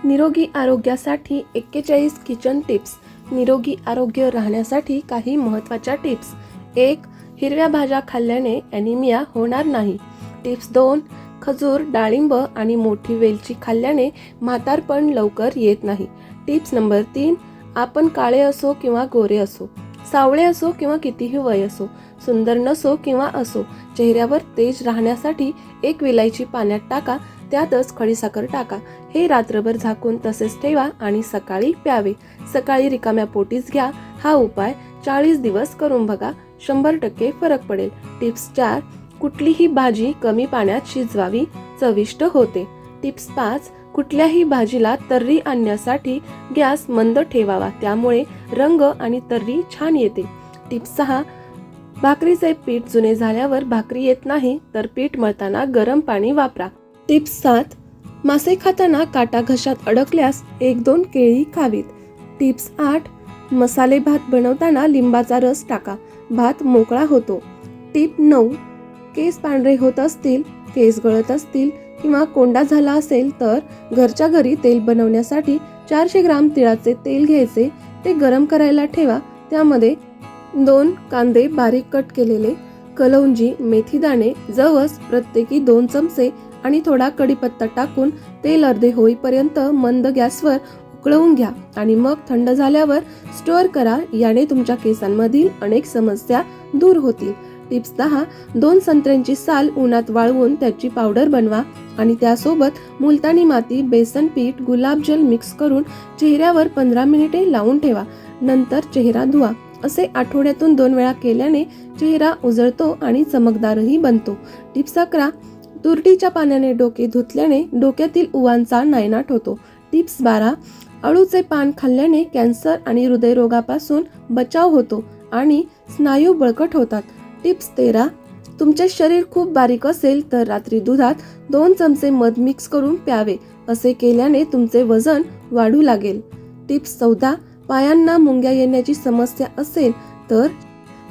निरोगी आरोग्यासाठी 41 kitchen tips. निरोगी आरोग्य राहण्यासाठी काही महत्त्वाच्या टिप्स. 1. हिरव्या भाज्या खाल्ल्याने ॲनिमिया होणार नाही. टिप्स 2. खजूर, डाळिंब आणि मोठी वेलची खाल्ल्याने म्हातारपण लवकर येत नाही. Tips number 3. आपण काळे असो किंवा गोरे असो, सावळे असो किंवा कितीही वय असो, सुंदर नसो किंवा असो, चेहऱ्यावर तेज राहण्यासाठी एक विलायची पाण्यात टाका, त्यातच खडीसाखर टाका. हे रात्रभर झाकून तसेच ठेवा आणि सकाळी प्यावे. सकाळी रिकाम्या पोटीच घ्या. हा उपाय 40 दिवस करून बघा, 100% फरक पडेल. टिप्स 4. कुठलीही भाजी कमी पाण्यात शिजवावी, चविष्ट होते. टिप्स 5. कुठल्याही भाजीला तर्री आणण्यासाठी गॅस मंद ठेवावा, त्यामुळे रंग आणि तर्री छान येते. टिप्स 6. भाकरीचे पीठ जुने झाल्यावर भाकरी येत नाही, तर पीठ मळताना गरम पाणी वापरा. टिप्स 7. मासे खाताना काटा घशात अडकल्यास 1-2 केळी खावीत. टिप्स 8. मसाले भात बनवताना लिंबाचा रस टाका, भात मोकळा होतो. टिप 9. केस पांढरे होत असतील, केस गळत असतील किंवा कोंडा झाला असेल तर घरच्या घरी तेल बनवण्यासाठी 400 ग्राम तिळाचे तेल घ्यायचे. ते गरम करायला ठेवा. त्यामध्ये 2 कांदे बारीक कट केलेले, कलौंजी, मेथीदाणे, जवस प्रत्येकी 2 चमचे आणि थोडा कढीपत्ता टाकून तेल अर्धे होईपर्यंत मंद गॅसवर उकळवून घ्या आणि मग थंड झाल्यावर स्टोअर करा. याने तुमच्या केसांमधील अनेक समस्या दूर होतील. टिप्स 10. 2 संत्र्यांची साल उन्हात वाळवून त्याची पावडर बनवा आणि त्यासोबत मुलतानी माती, बेसन पीठ, गुलाबजल मिक्स करून चेहऱ्यावर 15 मिनिटे लावून ठेवा. नंतर चेहरा धुवा. असे आठवड्यातून 2 वेळा केल्याने चेहरा उजळतो आणि चमकदारही बनतो. टिप्स 11. तुरटीच्या पाण्याने डोके धुतल्याने डोक्यातील उवांचा नायनाट होतो. टिप्स 12. अळूचे पान खाल्ल्याने कॅन्सर आणि हृदयरोगापासून बचाव होतो आणि स्नायू बळकट होतात. टिप्स 13. तुमचे शरीर खूप बारीक असेल तर रात्री दुधात 2 चमचे मध मिक्स करून प्यावे. असे केल्याने तुमचे वजन वाढू लागेल. टिप्स 14. पायांना मुंग्या येण्याची समस्या असेल तर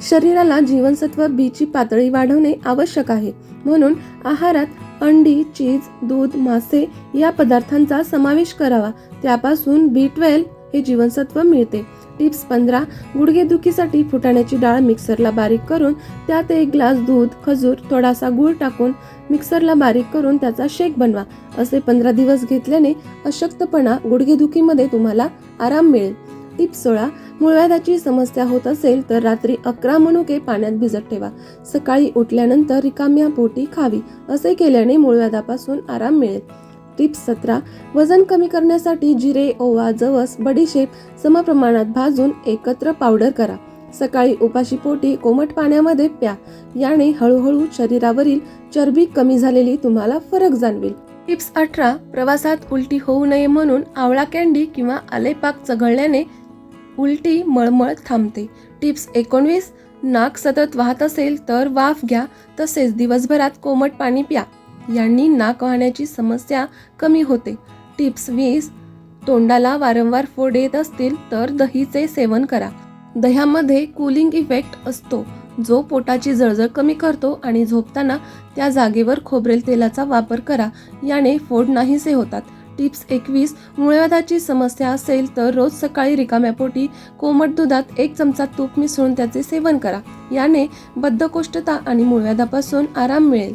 शरीराला जीवनसत्व बी ची पातळी वाढवणे आवश्यक आहे. म्हणून आहारात अंडी, चीज, दूध, मासे या पदार्थांचा समावेश करावा. त्यापासून B12 हे जीवनसत्व मिळते. टिप्स 15. गुडघेदुखीसाठी फुटाण्याची डाळ मिक्सरला बारीक करून त्यात 1 ग्लास दूध, खजूर, थोडासा गूळ टाकून मिक्सरला बारीक करून त्याचा शेक बनवा. असे 15 दिवस घेतल्याने अशक्तपणा, गुडघेदुखीमध्ये तुम्हाला आराम मिळेल. टिप्स 16. मूळव्याधाची समस्या होत असेल तर रात्री 11 मनुके पाण्यात भिजत ठेवा. सकाळी उठल्यानंतर रिकाम्या पोटी खावी. असे केल्याने मूळव्याधापासून आराम मिळेल. टिप्स 17. वजन कमी करण्यासाठी जिरे, ओवा, जवस, बडीशेप समप्रमाणात भाजून एकत्र पावडर करा. सकाळी उपाशी पोटी कोमट पाण्यामध्ये प्या. याने हळूहळू शरीरावरील चरबी कमी झालेली तुम्हाला फरक जाणवेल. टिप्स 18. प्रवासात उलटी होऊ नये म्हणून आवळा कँडी किंवा आलेपाक चघळल्याने उलटी, मळमळ थांबते. टिप्स 19. नाक सतत वाहत असेल तर वाफ घ्या, तसेच दिवसभरात कोमट पाणी प्या. यांनी नाक वाहण्याची समस्या कमी होते. टिप्स 20. तोंडाला वारंवार फोड येत असतील तर दहीचे सेवन करा. दह्यामध्ये कूलिंग इफेक्ट असतो, जो पोटाची जळजळ कमी करतो आणि झोपताना त्या जागेवर खोबरेल तेलाचा वापर करा. याने फोड नाहीसे होतात. टिप्स 21. मूळव्याधाची समस्या असेल तर रोज सकाळी रिकाम्या पोटी कोमट दुधात 1 चमचा तूप मिसळून त्याचे सेवन करा. याने बद्धकोष्ठता आणि मूळव्याधापासून आराम मिळेल.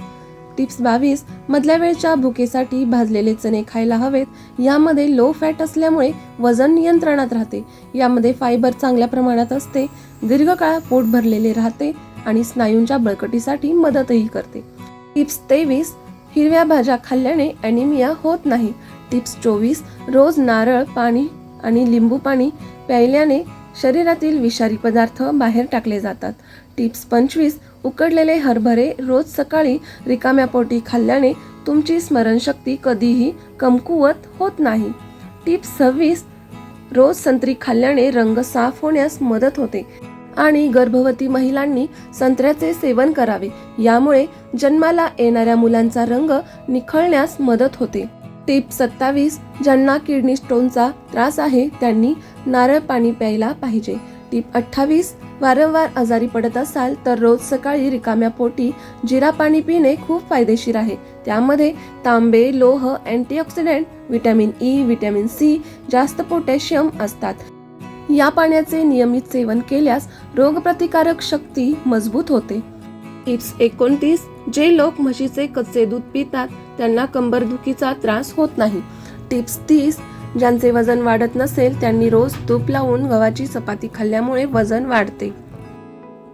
टिप्स 22. मधल्या वेळच्या भुकेसाठी भाजलेले चणे खायला हवेत. यामध्ये लो फॅट असल्यामुळे वजन नियंत्रणात राहते. यामध्ये फायबर चांगल्या प्रमाणात असते, दीर्घकाळ पोट भरलेले राहते आणि स्नायूंच्या बळकटीसाठी मदतही करते. टिप्स 23. हिरव्या भाज्या खाल्ल्याने ॲनिमिया होत नाही. टिप्स 24. रोज नारळ पाणी आणि लिंबू पाणी प्यायल्याने शरीरातील विषारी पदार्थ बाहेर टाकले जातात. टिप्स 25. उकडलेले हरभरे रोज सकाळी रिकाम्या पोटी खाल्ल्याने तुमची स्मरणशक्ती कधीही कमकुवत होत नाही. टिप्स 26. रोज संत्री खाल्ल्याने रंग साफ होण्यास मदत होते आणि गर्भवती महिलांनी संत्र्याचे सेवन करावे. यामुळे जन्माला येणाऱ्या मुलांचा रंग निखळण्यास मदत होते. टिप 27. ज्यांना किडनी स्टोनचा त्रास आहे त्यांनी नारळ पाणी प्यायला पाहिजे. टिप 28. वारंवार आजारी पडत असाल तर रोज सकाळी रिकाम्या पोटी जिरा पाणी पिणे खूप फायदेशीर आहे. त्यामध्ये तांबे, लोह, antioxidant, vitamin E, vitamin C, जास्त पोटॅशियम असतात. या पाण्याचे नियमित सेवन केल्यास रोगप्रतिकारक शक्ती मजबूत होते. टिप्स 29. जे लोक म्हशीचे कच्चे दूध पितात त्यांना कंबरदुखीचा त्रास होत नाही. टिप्स 30. ज्यांचे वजन वाढत नसेल त्यांनी रोज तूप लावून गव्हाची चपाती खाल्ल्यामुळे वजन वाढते.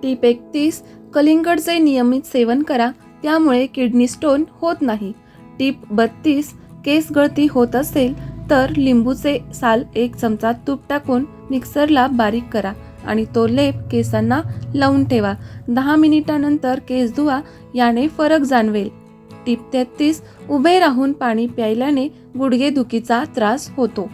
टिप 31. कलिंगडचे नियमित सेवन करा, त्यामुळे किडनी स्टोन होत नाही. टिप 32. केस गळती होत असेल तर लिंबूचे साल 1 चमचा तूप टाकून मिक्सरला बारीक करा आणि तो लेप केसांना लावून ठेवा. 10 मिनिटांनंतर केस धुवा, याने फरक जाणवेल. टिप 33. उभे राहून पाणी प्यायल्याने गुडघेदुखीचा त्रास होतो.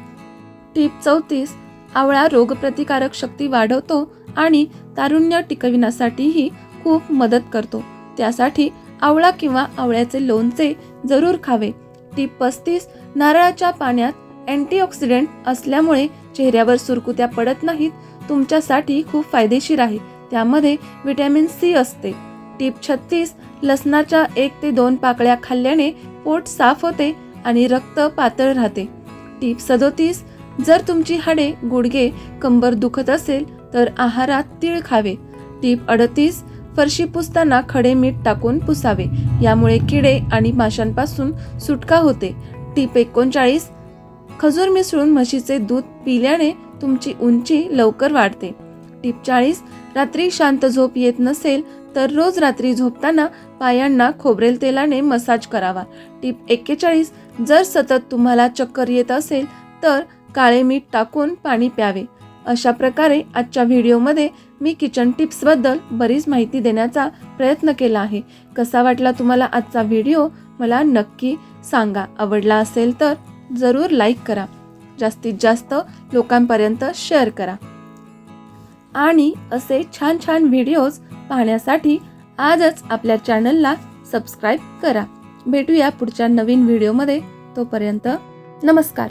टिप 34. आवळा रोगप्रतिकारक शक्ती वाढवतो आणि तारुण्य टिकविण्यासाठीही खूप मदत करतो. त्यासाठी आवळा किंवा आवळ्याचे लोणचे जरूर खावे. टिप 35. नारळाच्या पाण्यात अँटीऑक्सिडंट असल्यामुळे चेहऱ्यावर सुरकुत्या पडत नाहीत. तुमच्यासाठी खूप फायदेशीर आहे. त्यामध्ये व्हिटॅमिन सी असते. टिप 36. लसणाच्या 1 ते 2 पाकळ्या खाल्ल्याने पोट साफ होते आणि रक्त पातळ राहते. टिप 37. जर तुमची हाडे, गुडघे, कंबर दुखत असेल तर आहारात तीळ खावे. टिप 38. फरशी पुसताना खडे मीठ टाकून पुसावे, यामुळे किडे आणि माशांपासून सुटका होते. टिप 39. खजूर मिसळून म्हशीचे दूध पिल्याने तुमची उंची लवकर वाढते. टिप 40. रात्री शांत झोप येत नसेल तर रोज रात्री झोपताना पायांना खोबरेल तेलाने मसाज करावा. टिप 41. जर सतत तुम्हाला चक्कर येत असेल तर काळे मीठ टाकून पाणी प्यावे. अशा प्रकारे आजच्या व्हिडिओमध्ये मी किचन टिप्सबद्दल बरीच माहिती देण्याचा प्रयत्न केला आहे. कसा वाटला तुम्हाला आजचा व्हिडिओ मला नक्की सांगा. आवडला असेल तर जरूर लाईक करा, जास्तीत जास्त लोकांपर्यंत शेअर करा आणि असे छान छान व्हिडिओज पाहण्यासाठी आजच आपल्या चॅनलला सबस्क्राईब करा. भेटूया पुढच्या नवीन व्हिडिओमध्ये. तोपर्यंत नमस्कार.